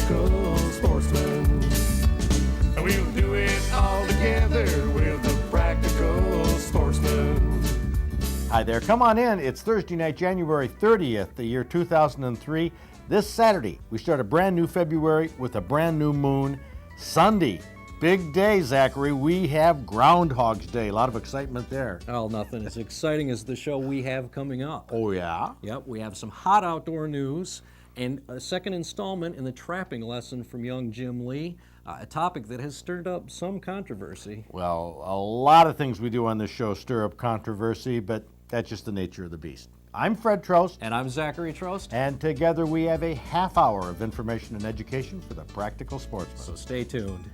Practical Sportsman. We'll do it all together with the Practical Sportsman. Hi there, come on in. It's Thursday night, January 30th, the year 2003. This Saturday, we start a brand new February with a brand new moon. Sunday, big day, Zachary. We have Groundhog's Day. A lot of excitement there. Oh, nothing as exciting as the show we have coming up. Oh, yeah? Yep, we have some hot outdoor news and a second installment in the trapping lesson from young Jim Lee, a topic that has stirred up some controversy. Well, a lot of things we do on this show stir up controversy, but that's just the nature of the beast. I'm Fred Trost. And I'm Zachary Trost. And together we have a half hour of information and education for the Practical Sportsman. So stay tuned.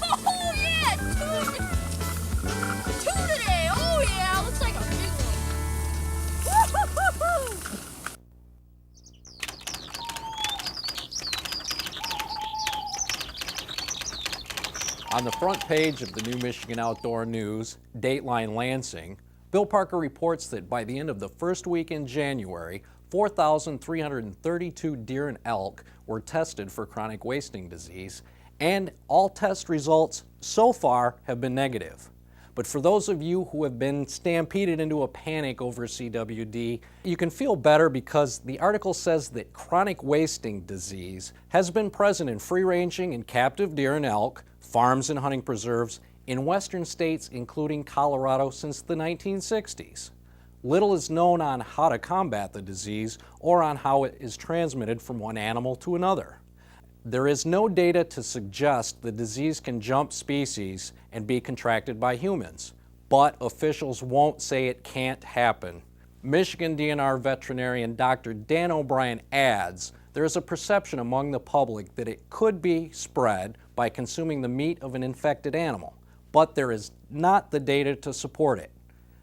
Oh yeah, two today. Oh yeah, looks like a big one. Woo-hoo-hoo-hoo. On the front page of the New Michigan Outdoor News, Dateline Lansing, Bill Parker reports that by the end of the first week in January, 4,332 deer and elk were tested for chronic wasting disease, and all test results so far have been negative. But for those of you who have been stampeded into a panic over CWD, you can feel better because the article says that chronic wasting disease has been present in free-ranging and captive deer and elk, farms and hunting preserves, in western states including Colorado since the 1960s. Little is known on how to combat the disease or on how it is transmitted from one animal to another. There is no data to suggest the disease can jump species and be contracted by humans, but officials won't say it can't happen. Michigan DNR veterinarian Dr. Dan O'Brien adds, there is a perception among the public that it could be spread by consuming the meat of an infected animal, but there is not the data to support it.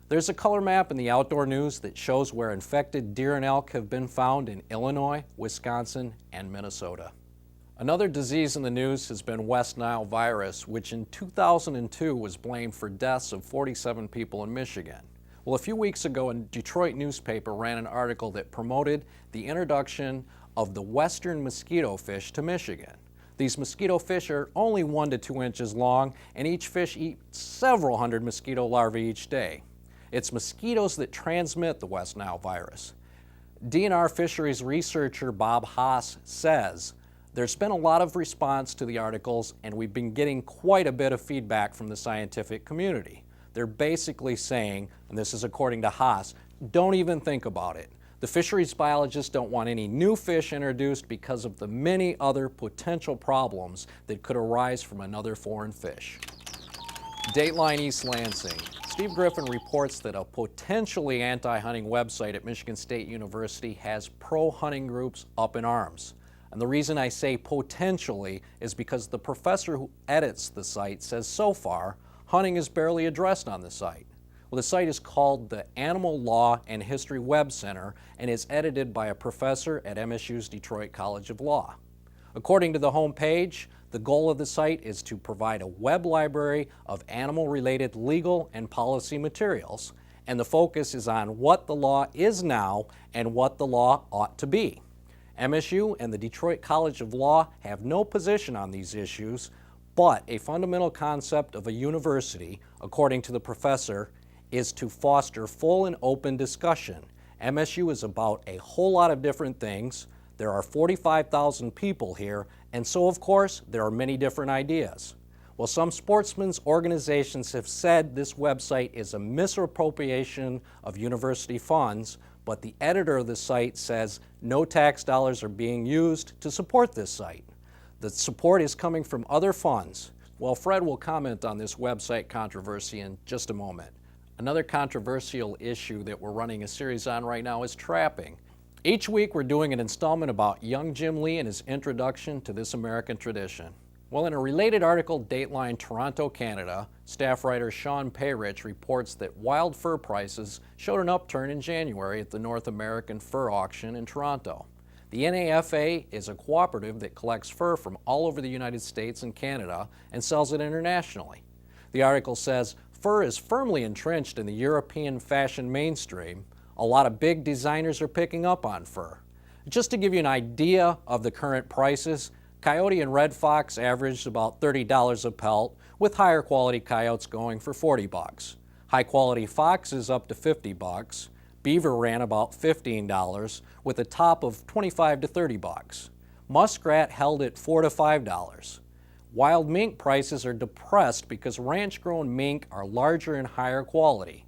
There's a color map in the Outdoor News that shows where infected deer and elk have been found in Illinois, Wisconsin, and Minnesota. Another disease in the news has been West Nile virus, which in 2002 was blamed for deaths of 47 people in Michigan. Well, a few weeks ago, a Detroit newspaper ran an article that promoted the introduction of the western mosquito fish to Michigan. These mosquito fish are only 1 to 2 inches long, and each fish eats several hundred mosquito larvae each day. It's mosquitoes that transmit the West Nile virus. DNR fisheries researcher Bob Haas says, there's been a lot of response to the articles, and we've been getting quite a bit of feedback from the scientific community. They're basically saying, and this is according to Haas, don't even think about it. The fisheries biologists don't want any new fish introduced because of the many other potential problems that could arise from another foreign fish. Dateline East Lansing. Steve Griffin reports that a potentially anti-hunting website at Michigan State University has pro-hunting groups up in arms. And the reason I say potentially is because the professor who edits the site says so far, hunting is barely addressed on the site. Well, the site is called the Animal Law and History Web Center and is edited by a professor at MSU's Detroit College of Law. According to the homepage, the goal of the site is to provide a web library of animal-related legal and policy materials, and the focus is on what the law is now and what the law ought to be. MSU and the Detroit College of Law have no position on these issues, but a fundamental concept of a university, according to the professor, is to foster full and open discussion. MSU is about a whole lot of different things. There are 45,000 people here, and so of course there are many different ideas. Well, some sportsmen's organizations have said this website is a misappropriation of university funds, but the editor of the site says no tax dollars are being used to support this site. The support is coming from other funds. Well, Fred will comment on this website controversy in just a moment. Another controversial issue that we're running a series on right now is trapping. Each week we're doing an installment about young Jim Lee and his introduction to this American tradition. Well, in a related article, Dateline Toronto, Canada, staff writer Sean Payrich reports that wild fur prices showed an upturn in January at the North American Fur Auction in Toronto. The NAFA is a cooperative that collects fur from all over the United States and Canada and sells it internationally. The article says, fur is firmly entrenched in the European fashion mainstream. A lot of big designers are picking up on fur. Just to give you an idea of the current prices, coyote and red fox averaged about $30 a pelt, with higher quality coyotes going for $40. High quality foxes up to $50. Beaver ran about $15, with a top of $25 to $30. Muskrat held at $4 to $5. Wild mink prices are depressed because ranch-grown mink are larger and higher quality.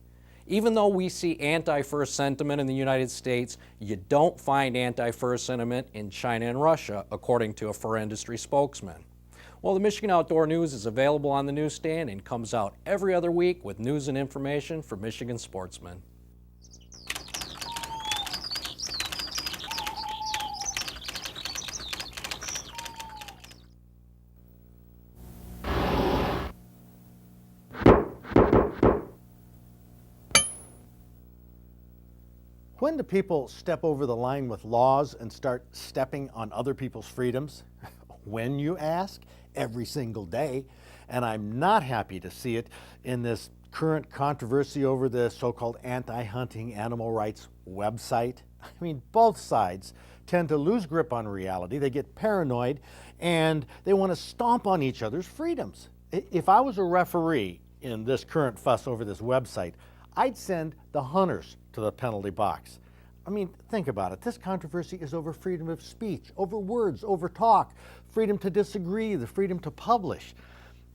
Even though we see anti-fur sentiment in the United States, you don't find anti-fur sentiment in China and Russia, according to a fur industry spokesman. Well, the Michigan Outdoor News is available on the newsstand and comes out every other week with news and information for Michigan sportsmen. When do people step over the line with laws and start stepping on other people's freedoms? When, you ask? Every single day. And I'm not happy to see it in this current controversy over the so-called anti-hunting animal rights website. I mean, both sides tend to lose grip on reality. They get paranoid and they want to stomp on each other's freedoms. If I was a referee in this current fuss over this website, I'd send the hunters to the penalty box. I mean, think about it. This controversy is over freedom of speech, over words, over talk, freedom to disagree, the freedom to publish.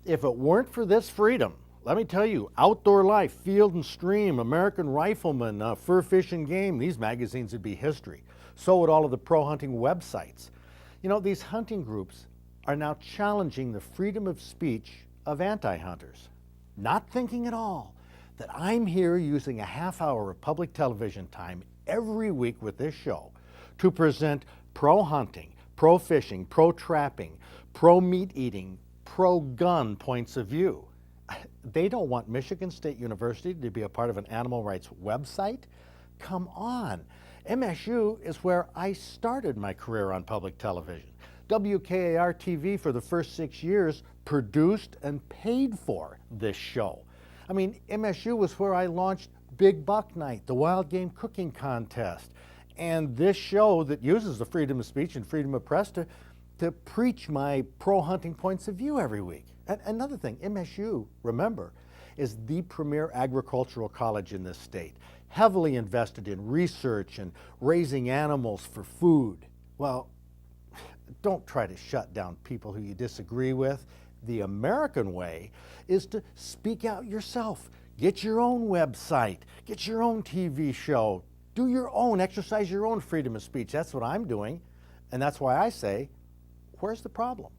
If it weren't for this freedom, let me tell you, Outdoor Life, Field and Stream, American Rifleman, Fur Fish and Game, these magazines would be history. So would all of the pro-hunting websites. You know, these hunting groups are now challenging the freedom of speech of anti-hunters, not thinking at all that I'm here using a half hour of public television time every week with this show to present pro-hunting, pro-fishing, pro-trapping, pro-meat eating, pro-gun points of view. They don't want Michigan State University to be a part of an animal rights website? Come on. MSU is where I started my career on public television. WKAR TV for the first 6 years produced and paid for this show. I mean, MSU was where I launched Big Buck Night, the Wild Game Cooking Contest, and this show that uses the freedom of speech and freedom of press to preach my pro-hunting points of view every week. And another thing, MSU, remember, is the premier agricultural college in this state, heavily invested in research and raising animals for food. Well, don't try to shut down people who you disagree with. The American way is to speak out yourself. Get your own website, get your own TV show, do your own, exercise your own freedom of speech. That's what I'm doing. And that's why I say, where's the problem?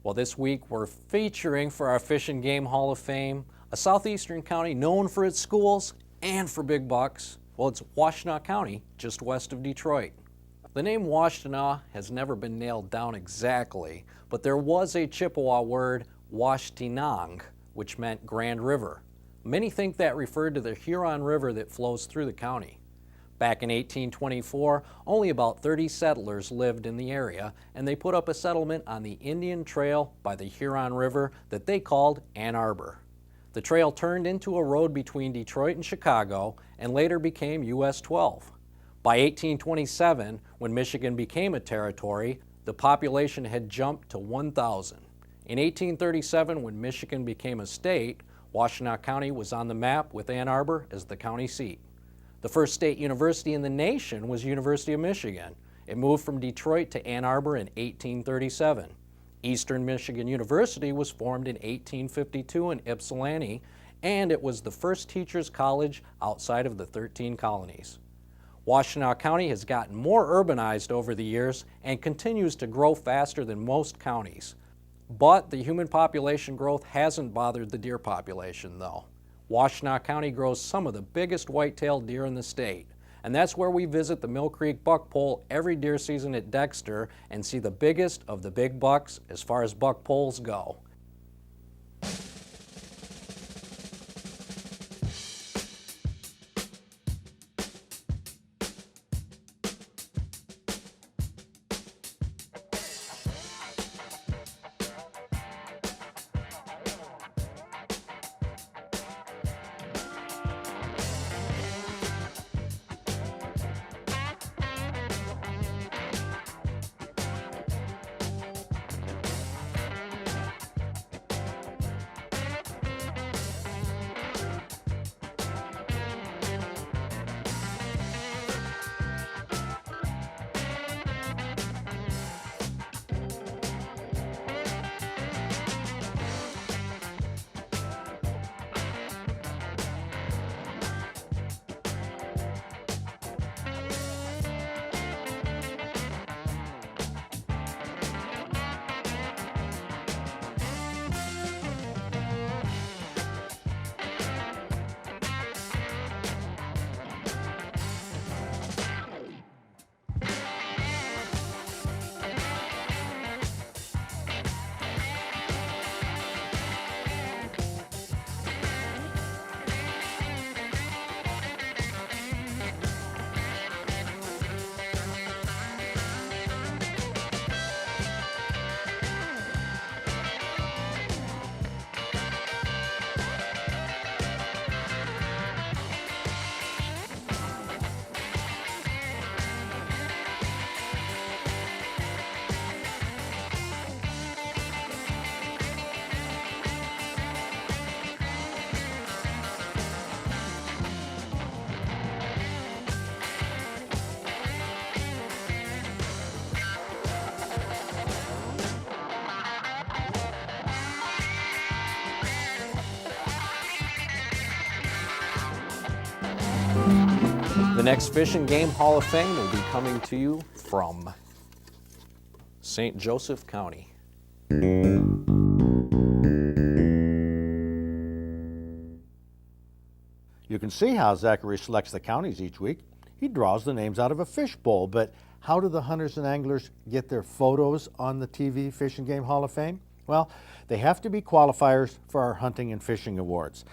Well, this week we're featuring for our Fish and Game Hall of Fame a southeastern county known for its schools and for big bucks. Well, it's Washtenaw County, just west of Detroit. The name Washtenaw has never been nailed down exactly, but there was a Chippewa word, Washtenaw, which meant Grand River. Many think that referred to the Huron River that flows through the county. Back in 1824, only about 30 settlers lived in the area, and they put up a settlement on the Indian Trail by the Huron River that they called Ann Arbor. The trail turned into a road between Detroit and Chicago and later became US 12. By 1827, when Michigan became a territory, the population had jumped to 1,000. In 1837, when Michigan became a state, Washtenaw County was on the map with Ann Arbor as the county seat. The first state university in the nation was University of Michigan. It moved from Detroit to Ann Arbor in 1837. Eastern Michigan University was formed in 1852 in Ypsilanti, and it was the first teachers' college outside of the 13 colonies. Washtenaw County has gotten more urbanized over the years and continues to grow faster than most counties. But the human population growth hasn't bothered the deer population, though. Washtenaw County grows some of the biggest white-tailed deer in the state, and that's where we visit the Mill Creek Buck Pole every deer season at Dexter and see the biggest of the big bucks as far as buck poles go. next Fish and Game Hall of Fame will be coming to you from St. Joseph County. You can see how Zachary selects the counties each week. He draws the names out of a fishbowl, but how do the hunters and anglers get their photos on the TV Fish and Game Hall of Fame? Well, they have to be qualifiers for our hunting and fishing awards.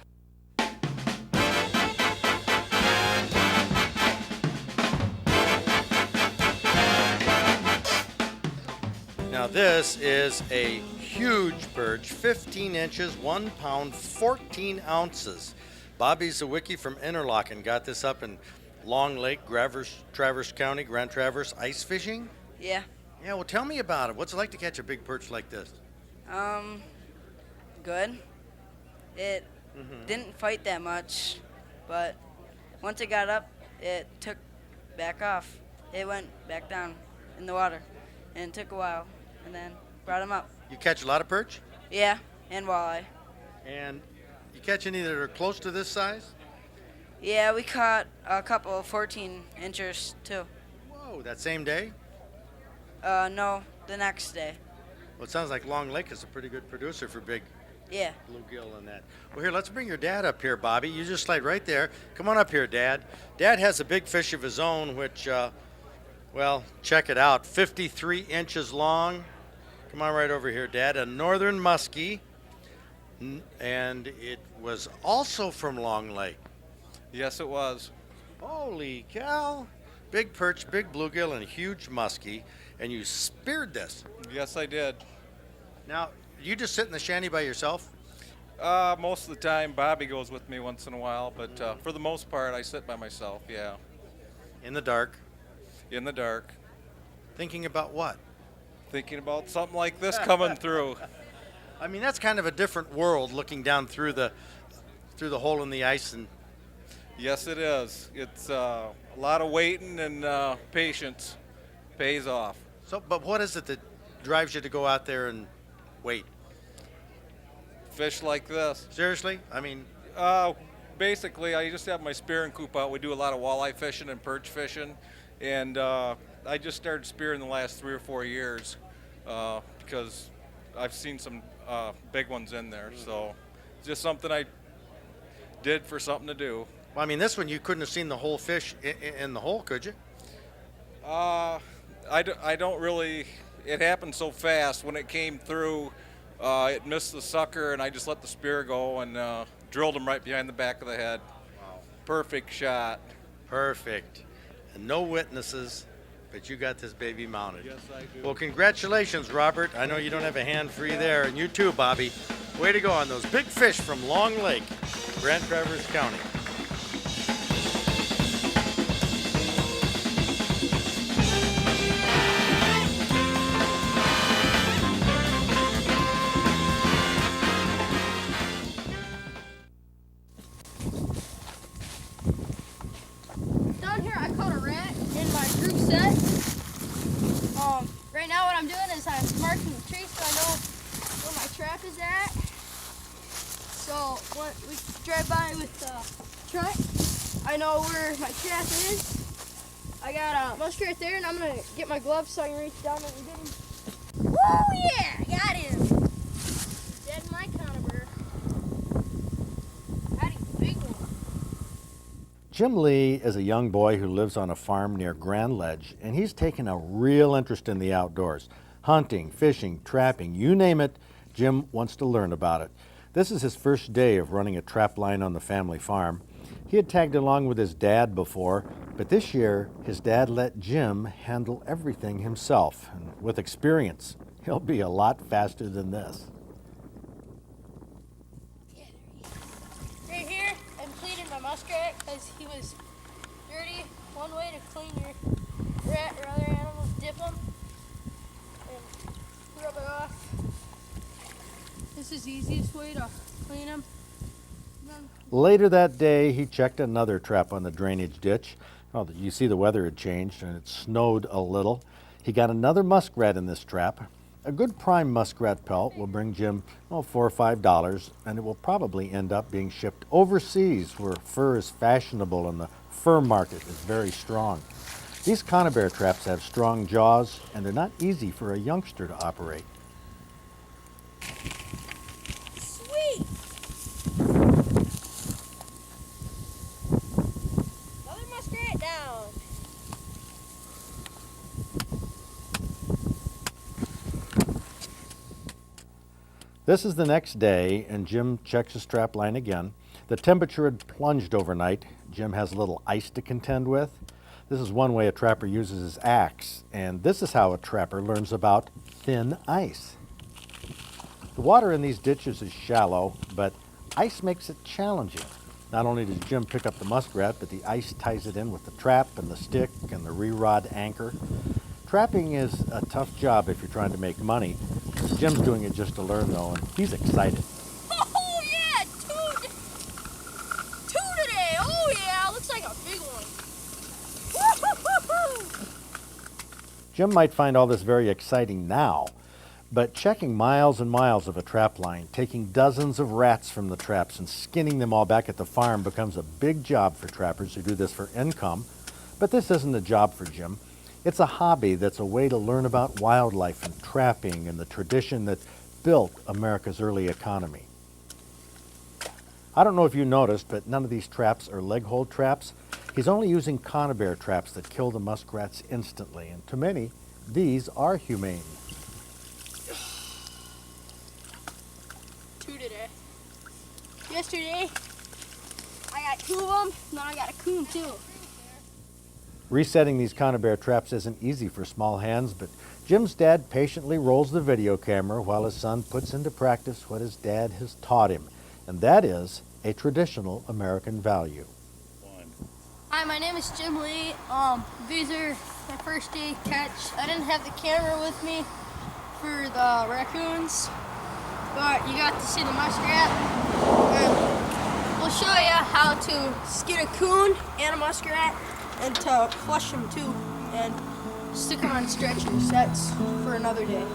Now this is a huge perch, 15 inches, 1 pound, 14 ounces. Bobby Zawicki from Interlochen got this up in Long Lake, Traverse County, Grand Traverse, ice fishing? Yeah. Yeah, well tell me about it. What's it like to catch a big perch like this? Good. It didn't fight that much, but once it got up, it took back off. It went back down in the water, and it took a while, and then brought him up. You catch a lot of perch? Yeah, and walleye. And you catch any that are close to this size? Yeah, we caught a couple of 14 inchers too. Whoa, that same day? No, the next day. Well, it sounds like Long Lake is a pretty good producer for big Yeah. bluegill and that. Well, here, let's bring your dad up here, Bobby. You just slide right there. Come on up here, Dad. Dad has a big fish of his own, which, well, check it out, 53 inches long. Come on right over here, Dad. A northern muskie, and it was also from Long Lake. Yes, it was. Holy cow. Big perch, big bluegill, and a huge muskie, and you speared this. Yes, I did. Now, you just sit in the shanty by yourself? Most of the time, Bobby goes with me once in a while, but for the most part, I sit by myself, yeah. In the dark? In the dark, Thinking about what? thinking about something like this coming through. I mean, that's kind of a different world, looking down through the hole in the ice. And Yes, it is. It's a lot of waiting and patience pays off. so, but what is it that drives you to go out there and wait? Fish like this. Seriously? I mean, Basically, I just have my spearing coop out. We do a lot of walleye fishing and perch fishing, and I just started spearing the last 3 or 4 years because I've seen some big ones in there. So it's just something I did for something to do. well, I mean, this one you couldn't have seen the whole fish in the hole, could you? I don't really. It happened so fast when it came through. It missed the sucker, and I just let the spear go and drilled him right behind the back of the head. Wow. Perfect shot. Perfect. And no witnesses, but you got this baby mounted. Yes, I do. Well, congratulations, Robert. I know you don't have a hand free there, and you too, Bobby. Way to go on those big fish from Long Lake, Grand Traverse County. Down here, I caught a rat in my group set. Right now, what I'm doing is I'm marking the tree so I know where my trap is at. So when we drive by with the truck, I know where my trap is. I got a muskrat there, and I'm gonna get my gloves so I can reach down and get him. Woo yeah, got him. Dead in my conifer. Got him, big one. Jim Lee is a young boy who lives on a farm near Grand Ledge, and he's taken a real interest in the outdoors. Hunting, fishing, trapping, you name it, Jim wants to learn about it. This is his first day of running a trap line on the family farm. He had tagged along with his dad before, but this year his dad let Jim handle everything himself. And with experience, he'll be a lot faster than this. Right here, I'm cleaning my muskrat because he was dirty. One way to clean your rat or other animals, dip them and rub it off. This is the easiest way to clean them. Later that day, he checked another trap on the drainage ditch. Well, you see the weather had changed and it snowed a little. He got another muskrat in this trap. A good prime muskrat pelt will bring Jim, $4 or $5, and it will probably end up being shipped overseas where fur is fashionable and the fur market is very strong. These conibear traps have strong jaws, and they're not easy for a youngster to operate. Sweet! Another muskrat down. This is the next day, and Jim checks his trap line again. The temperature had plunged overnight. Jim has a little ice to contend with. This is one way a trapper uses his axe, and this is how a trapper learns about thin ice. The water in these ditches is shallow, but ice makes it challenging. Not only does Jim pick up the muskrat, but the ice ties it in with the trap and the stick and the re-rod anchor. Trapping is a tough job if you're trying to make money. Jim's doing it just to learn, though, and he's excited. Oh yeah, two today. Oh yeah, looks like a big one. Woo-hoo-hoo-hoo. Jim might find all this very exciting now, but checking miles and miles of a trap line, taking dozens of rats from the traps and skinning them all back at the farm becomes a big job for trappers who do this for income. But this isn't a job for Jim. It's a hobby that's a way to learn about wildlife and trapping and the tradition that built America's early economy. I don't know if you noticed, but none of these traps are leg hold traps. He's only using conibear traps that kill the muskrats instantly, and to many, these are humane. Two today. Yesterday, I got two of them, and then I got a coon too. Resetting these conibear traps isn't easy for small hands, but Jim's dad patiently rolls the video camera while his son puts into practice what his dad has taught him, and that is a traditional American value. Hi, my name is Jim Lee. These are my first day catch. I didn't have the camera with me for the raccoons, but you got to see the muskrat. And we'll show you how to skin a coon and a muskrat and to flush them too and stick them on stretchers. That's for another day.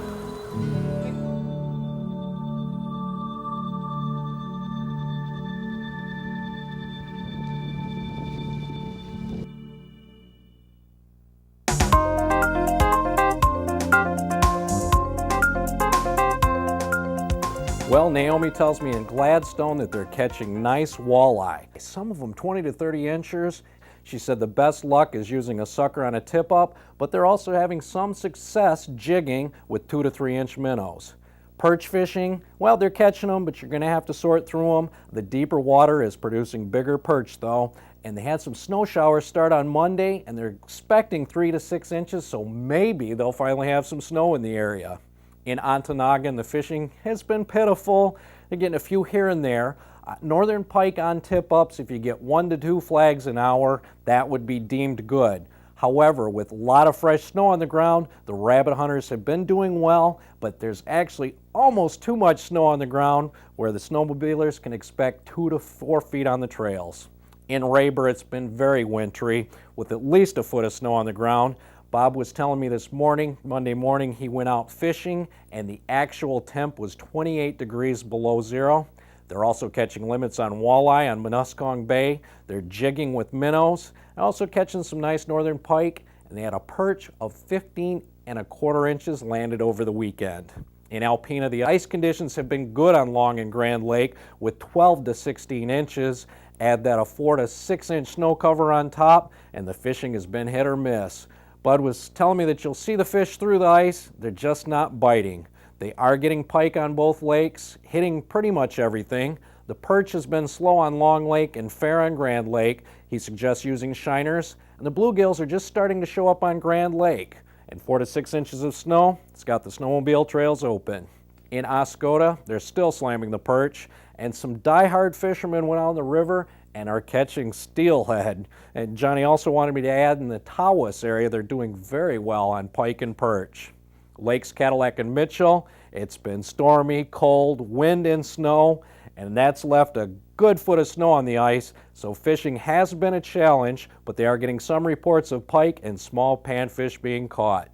Well, Naomi tells me in Gladstone that they're catching nice walleye. Some of them 20 to 30 inches. She said the best luck is using a sucker on a tip-up, but they're also having some success jigging with 2 to 3 inch minnows. Perch fishing, well, they're catching them, but you're going to have to sort through them. The deeper water is producing bigger perch, though, and they had some snow showers start on Monday, and they're expecting 3 to 6 inches, so maybe they'll finally have some snow in the area. In Ontonagon, the fishing has been pitiful. They're getting a few here and there. Northern pike on tip-ups, if you get 1 to 2 flags an hour, that would be deemed good. However, with a lot of fresh snow on the ground, the rabbit hunters have been doing well, but there's actually almost too much snow on the ground where the snowmobilers can expect 2 to 4 feet on the trails. In Rayburn, it's been very wintry with at least a foot of snow on the ground. Bob was telling me this morning, Monday morning, he went out fishing and the actual temp was 28 degrees below zero. They're also catching limits on walleye on Muskong Bay. They're jigging with minnows, and also catching some nice northern pike, and they had a perch of 15¼ inches landed over the weekend. In Alpena, the ice conditions have been good on Long and Grand Lake with 12 to 16 inches. Add that a 4 to 6 inch snow cover on top, and the fishing has been hit or miss. Bud was telling me that you'll see the fish through the ice, they're just not biting. They are getting pike on both lakes, hitting pretty much everything. The perch has been slow on Long Lake and fair on Grand Lake. He suggests using shiners, and the bluegills are just starting to show up on Grand Lake. And 4 to 6 inches of snow, it's got the snowmobile trails open. In Oscoda, they're still slamming the perch, and some die-hard fishermen went out on the river and are catching steelhead. And Johnny also wanted me to add in the Tawas area, they're doing very well on pike and perch. Lakes Cadillac and Mitchell, it's been stormy, cold, wind and snow, and that's left a good foot of snow on the ice, so fishing has been a challenge, but they are getting some reports of pike and small panfish being caught.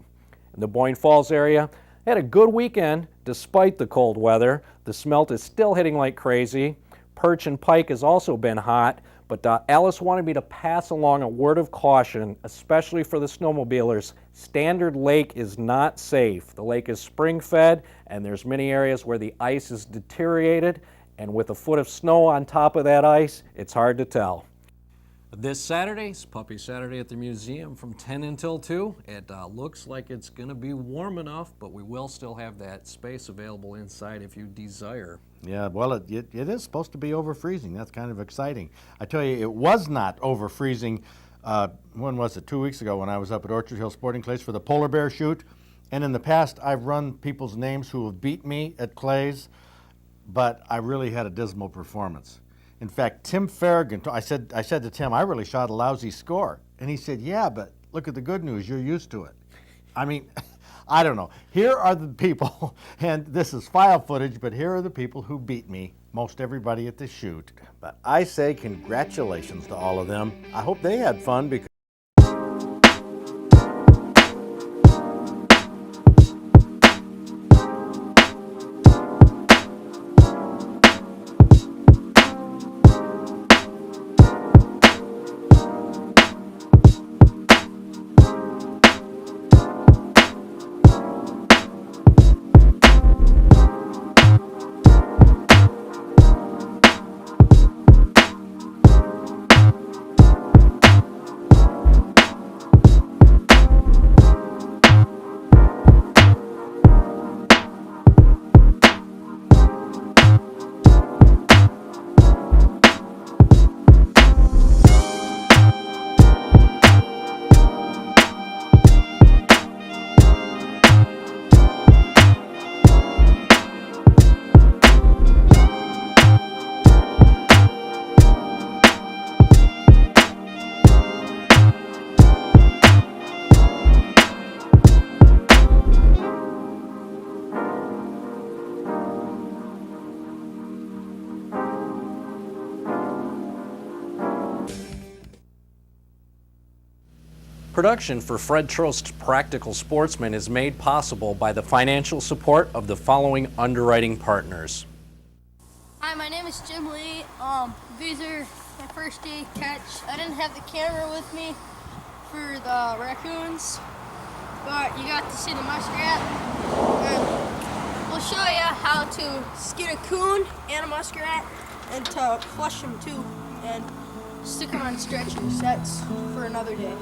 In the Boyne Falls area, they had a good weekend despite the cold weather. The smelt is still hitting like crazy. Perch and pike has also been hot, But Alice wanted me to pass along a word of caution, especially for the snowmobilers. Standard Lake is not safe. The lake is spring-fed, and there's many areas where the ice is deteriorated, and with a foot of snow on top of that ice, it's hard to tell. This Saturday is Puppy Saturday at the museum from 10 until 2. It looks like it's going to be warm enough, but we will still have that space available inside if you desire. Yeah, well, it is supposed to be over freezing. That's kind of exciting. I tell you, it was not over freezing. When was it? 2 weeks ago when I was up at Orchard Hill Sporting Clays for the polar bear shoot. And in the past, I've run people's names who have beat me at clays, but I really had a dismal performance. In fact, Tim Farragon, I said to Tim, I really shot a lousy score. And he said, yeah, but look at the good news, you're used to it. I mean, I don't know. Here are the people, and this is file footage, but here are the people who beat me, most everybody at the shoot. But I say congratulations to all of them. I hope they had fun because Production for Fred Trost's Practical Sportsman is made possible by the financial support of the following underwriting partners. Hi, my name is Jim Lee. These are my first day catch. I didn't have the camera with me for the raccoons, but you got to see the muskrat. And we'll show you how to skin a coon and a muskrat and to flush them too and stick them on stretchers. That's for another day.